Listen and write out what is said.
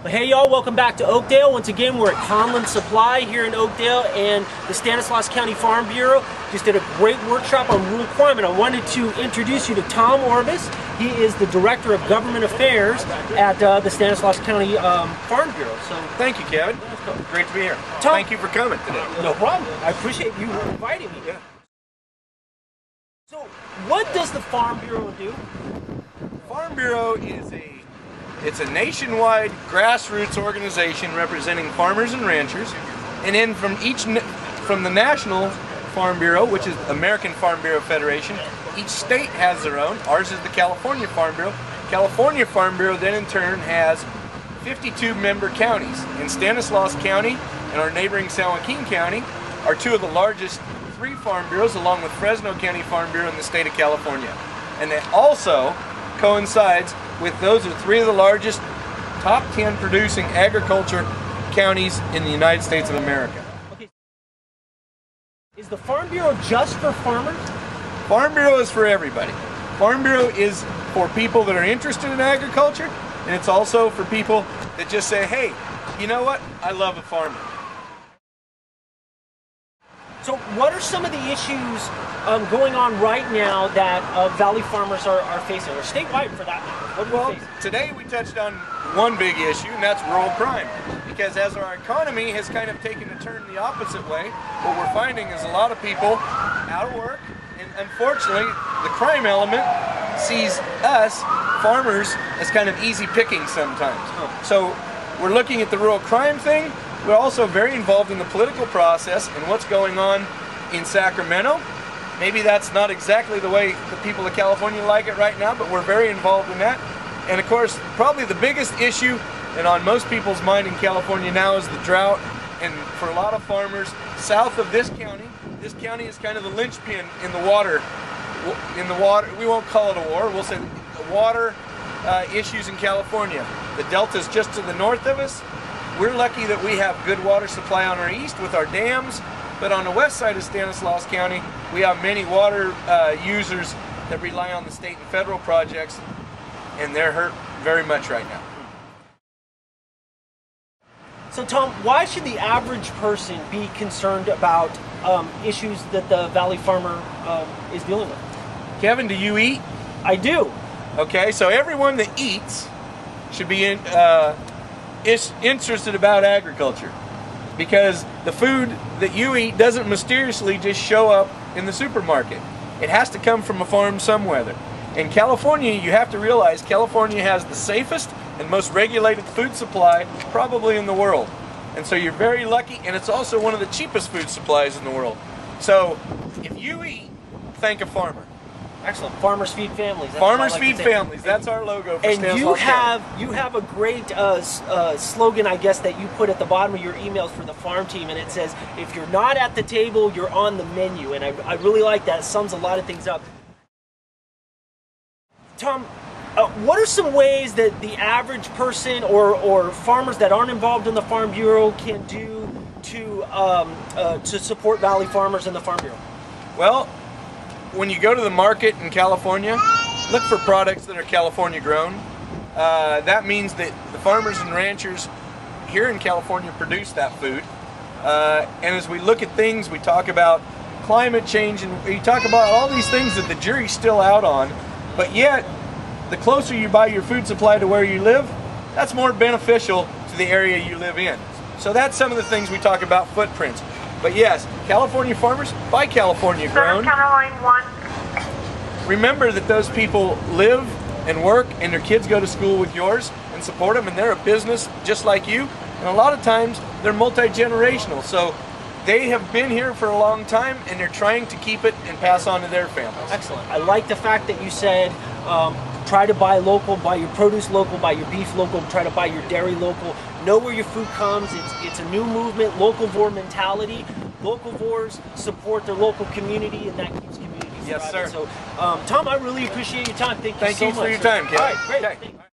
Well, hey y'all, welcome back to Oakdale. Once again, we're at Conlin Supply here in Oakdale, and the Stanislaus County Farm Bureau just did a great workshop on rural farming. I wanted to introduce you to Tom Orvis. He is the Director of Government Affairs at the Stanislaus County Farm Bureau. So, thank you, Kevin. Great to be here. Tom, thank you for coming today. No problem. I appreciate you inviting me. Yeah. So, what does the Farm Bureau do? Farm Bureau is it's a nationwide grassroots organization representing farmers and ranchers, and then from the National Farm Bureau, which is American Farm Bureau Federation, each state has their own. Ours is the California Farm Bureau. California Farm Bureau then in turn has 52 member counties. In Stanislaus County and our neighboring San Joaquin County are two of the largest three farm bureaus, along with Fresno County Farm Bureau in the state of California. And that also coincides with those are three of the largest top 10 producing agriculture counties in the United States of America. Okay. Is the Farm Bureau just for farmers? Farm Bureau is for everybody. Farm Bureau is for people that are interested in agriculture, and it's also for people that just say, hey, you know what? I love a farmer. So what are some of the issues going on right now that Valley farmers are facing, or statewide for that matter? Well, today we touched on one big issue, and that's rural crime. Because as our economy has kind of taken a turn the opposite way, what we're finding is a lot of people out of work, and unfortunately the crime element sees us, farmers, as kind of easy picking sometimes. So we're looking at the rural crime thing. We're also very involved in the political process and what's going on in Sacramento. Maybe that's not exactly the way the people of California like it right now, but we're very involved in that. And of course, probably the biggest issue, and on most people's mind in California now, is the drought. And for a lot of farmers south of this county is kind of the linchpin in the water. We won't call it a war, we'll say the water issues in California. The Delta's just to the north of us. We're lucky that we have good water supply on our east with our dams, but on the west side of Stanislaus County, we have many water users that rely on the state and federal projects, and they're hurt very much right now. So Tom, why should the average person be concerned about issues that the Valley farmer is dealing with? Kevin, do you eat? I do. Okay, so everyone that eats should be interested about agriculture, because the food that you eat doesn't mysteriously just show up in the supermarket. It has to come from a farm somewhere. In California, you have to realize California has the safest and most regulated food supply probably in the world. And so you're very lucky, and it's also one of the cheapest food supplies in the world. So if you eat, thank a farmer. Excellent. Farmers feed families. That's Farmers feed families. That's our logo for Stanislaus County. You have a great slogan, I guess, that you put at the bottom of your emails for the farm team, and it says, if you're not at the table, you're on the menu. And I really like that. It sums a lot of things up. Tom, what are some ways that the average person or farmers that aren't involved in the Farm Bureau can do to support Valley farmers and the Farm Bureau? Well, when you go to the market in California, look for products that are California grown. That means that the farmers and ranchers here in California produce that food. And as we look at things, we talk about climate change, and we talk about all these things that the jury's still out on, but yet the closer you buy your food supply to where you live, that's more beneficial to the area you live in. So that's some of the things we talk about, footprints. But yes, California farmers, buy California grown. Remember that those people live and work, and their kids go to school with yours, and support them, and they're a business just like you. And a lot of times they're multi-generational, so they have been here for a long time, and they're trying to keep it and pass on to their families. Excellent. I like the fact that you said try to buy local, buy your produce local, buy your beef local, try to buy your dairy local. Know where your food comes. It's a new movement, locavore mentality. Locavores support their local community, and that keeps communities thriving. Yes, sir. So, Tom, I really appreciate your time. Thank you so much. Thank you for your time, Kevin. All right, great. Okay.